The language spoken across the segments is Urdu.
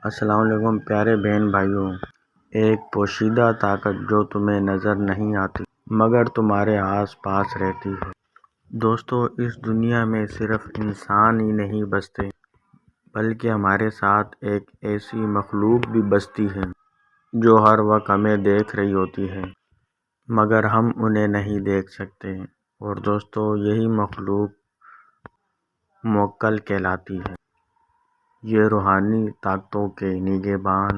السلام علیکم پیارے بہن بھائیوں، ایک پوشیدہ طاقت جو تمہیں نظر نہیں آتی مگر تمہارے آس پاس رہتی ہے۔ دوستو، اس دنیا میں صرف انسان ہی نہیں بستے بلکہ ہمارے ساتھ ایک ایسی مخلوق بھی بستی ہے جو ہر وقت ہمیں دیکھ رہی ہوتی ہے مگر ہم انہیں نہیں دیکھ سکتے۔ اور دوستو، یہی مخلوق موکل کہلاتی ہے۔ یہ روحانی طاقتوں کے نگہبان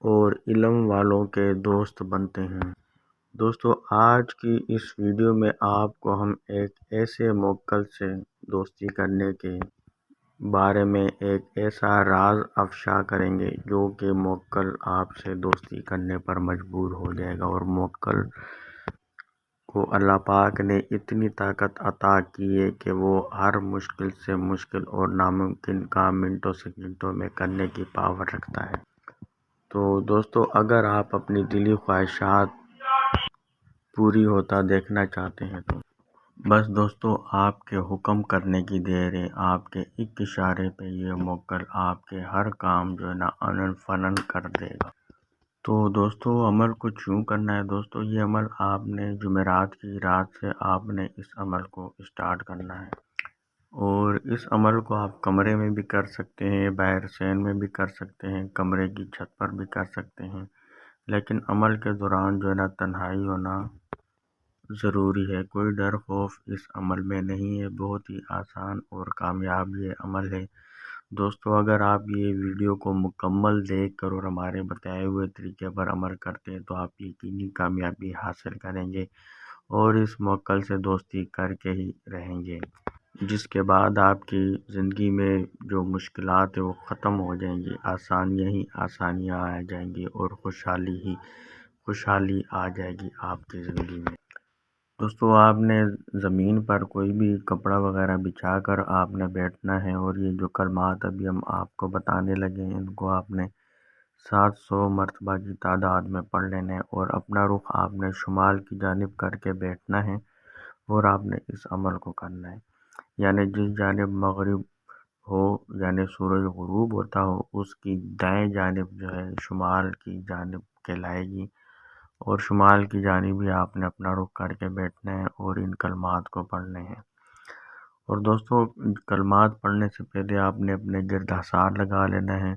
اور علم والوں کے دوست بنتے ہیں۔ دوستو، آج کی اس ویڈیو میں آپ کو ہم ایک ایسے موکل سے دوستی کرنے کے بارے میں ایک ایسا راز افشا کریں گے جو کہ موکل آپ سے دوستی کرنے پر مجبور ہو جائے گا۔ اور موکل کو اللہ پاک نے اتنی طاقت عطا کی ہے کہ وہ ہر مشکل سے مشکل اور ناممکن کام منٹوں سیکنڈوں میں کرنے کی پاور رکھتا ہے۔ تو دوستو، اگر آپ اپنی دلی خواہشات پوری ہوتا دیکھنا چاہتے ہیں تو بس دوستو، آپ کے حکم کرنے کی دیر ہے۔ آپ کے ایک اشارے پہ یہ موکل آپ کے ہر کام جو ہے نا انن فنن کر دے گا۔ تو دوستو، عمل کچھ یوں کرنا ہے۔ دوستو، یہ عمل آپ نے جمعرات کی رات سے آپ نے اس عمل کو اسٹارٹ کرنا ہے۔ اور اس عمل کو آپ کمرے میں بھی کر سکتے ہیں، باہر صحن میں بھی کر سکتے ہیں، کمرے کی چھت پر بھی کر سکتے ہیں، لیکن عمل کے دوران جو ہے نا تنہائی ہونا ضروری ہے۔ کوئی ڈر خوف اس عمل میں نہیں ہے، بہت ہی آسان اور کامیاب یہ عمل ہے۔ دوستو، اگر آپ یہ ویڈیو کو مکمل دیکھ کر اور ہمارے بتائے ہوئے طریقے پر عمل کرتے ہیں تو آپ یقینی کامیابی حاصل کریں گے اور اس موکل سے دوستی کر کے ہی رہیں گے، جس کے بعد آپ کی زندگی میں جو مشکلات ہیں وہ ختم ہو جائیں گی، آسانیاں ہی آسانیاں آ جائیں گی اور خوشحالی ہی خوشحالی آ جائے گی آپ کی زندگی میں۔ دوستو، آپ نے زمین پر کوئی بھی کپڑا وغیرہ بچھا کر آپ نے بیٹھنا ہے اور یہ جو کلمات ابھی ہم آپ کو بتانے لگے ہیں ان کو آپ نے 700 مرتبہ کی تعداد میں پڑھ لینا ہے اور اپنا رخ آپ نے شمال کی جانب کر کے بیٹھنا ہے اور آپ نے اس عمل کو کرنا ہے۔ یعنی جس جانب مغرب ہو، یعنی سورج غروب ہوتا ہو، اس کی دائیں جانب جو ہے شمال کی جانب کہلائے گی اور شمال کی جانب ہی آپ نے اپنا رخ کر کے بیٹھنا ہے اور ان کلمات کو پڑھنے ہیں۔ اور دوستو، کلمات پڑھنے سے پہلے آپ نے اپنے گرد حصار لگا لینا ہے۔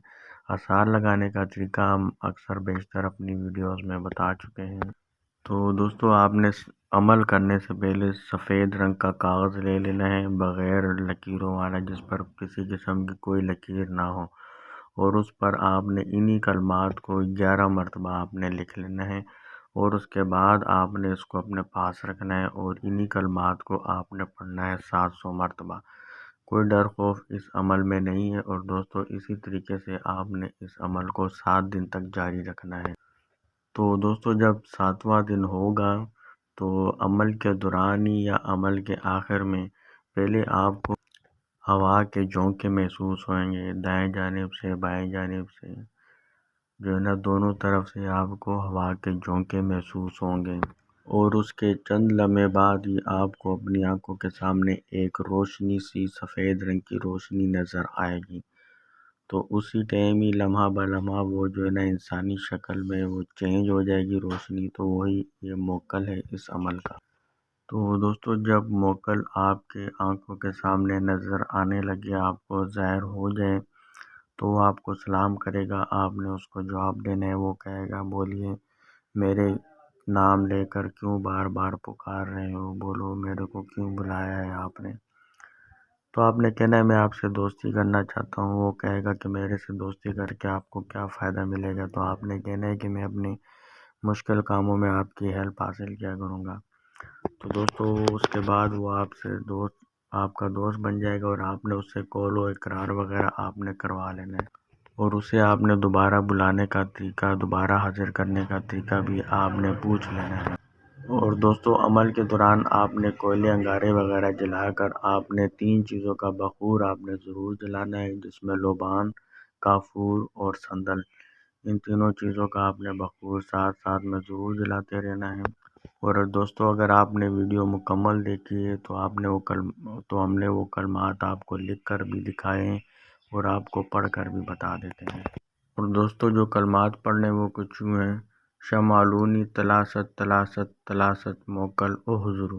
حصار لگانے کا طریقہ ہم اکثر بیشتر اپنی ویڈیوز میں بتا چکے ہیں۔ تو دوستو، آپ نے عمل کرنے سے پہلے سفید رنگ کا کاغذ لے لینا ہے، بغیر لکیروں والا، جس پر کسی قسم کی کوئی لکیر نہ ہو، اور اس پر آپ نے انہی کلمات کو 11 مرتبہ آپ نے لکھ لینا ہے اور اس کے بعد آپ نے اس کو اپنے پاس رکھنا ہے اور انہی کلمات کو آپ نے پڑھنا ہے 700 مرتبہ۔ کوئی ڈر خوف اس عمل میں نہیں ہے۔ اور دوستو، اسی طریقے سے آپ نے اس عمل کو 7 دن تک جاری رکھنا ہے۔ تو دوستو، جب 7واں دن ہوگا تو عمل کے دوران ہی یا عمل کے آخر میں پہلے آپ کو ہوا کے جھونکے محسوس ہوئیں گے، دائیں جانب سے بائیں جانب سے جو ہے نا دونوں طرف سے آپ کو ہوا کے جھونکے محسوس ہوں گے۔ اور اس کے چند لمحے بعد ہی آپ کو اپنی آنکھوں کے سامنے ایک روشنی سی سفید رنگ کی روشنی نظر آئے گی۔ تو اسی ٹائم ہی لمحہ بہ لمحہ وہ جو ہے نا انسانی شکل میں وہ چینج ہو جائے گی روشنی۔ تو وہی یہ موکل ہے اس عمل کا۔ تو دوستو، جب موکل آپ کے آنکھوں کے سامنے نظر آنے لگے، آپ کو ظاہر ہو جائے، تو وہ آپ کو سلام کرے گا۔ آپ نے اس کو جواب دینا ہے، وہ کہے گا بولیے میرے نام لے کر کیوں بار بار پکار رہے ہو، بولو میرے کو کیوں بلایا ہے آپ نے۔ تو آپ نے کہنا ہے میں آپ سے دوستی کرنا چاہتا ہوں۔ وہ کہے گا کہ میرے سے دوستی کر کے آپ کو کیا فائدہ ملے گا۔ تو آپ نے کہنا ہے کہ میں اپنے مشکل کاموں میں آپ کی ہیلپ حاصل کیا کروں گا۔ تو دوستو، اس کے بعد وہ آپ کا دوست بن جائے گا اور آپ نے اس سے قول و اقرار وغیرہ آپ نے کروا لینا ہے اور اسے آپ نے دوبارہ بلانے کا طریقہ، دوبارہ حاضر کرنے کا طریقہ بھی آپ نے پوچھ لینا ہے۔ اور دوستو، عمل کے دوران آپ نے کوئلے انگارے وغیرہ جلا کر آپ نے 3 چیزوں کا بخور آپ نے ضرور جلانا ہے، جس میں لوبان، کافور اور سندل، ان تینوں چیزوں کا آپ نے بخور ساتھ ساتھ میں ضرور جلاتے رہنا ہے۔ اور دوستو، اگر آپ نے ویڈیو مکمل دیکھی ہے تو ہم نے وہ کلمات آپ کو لکھ کر بھی دکھائے ہیں اور آپ کو پڑھ کر بھی بتا دیتے ہیں۔ اور دوستو جو کلمات پڑھنے وہ کچھ یوں ہیں: شمالونی تلاست تلاست تلاست موکل او حضور.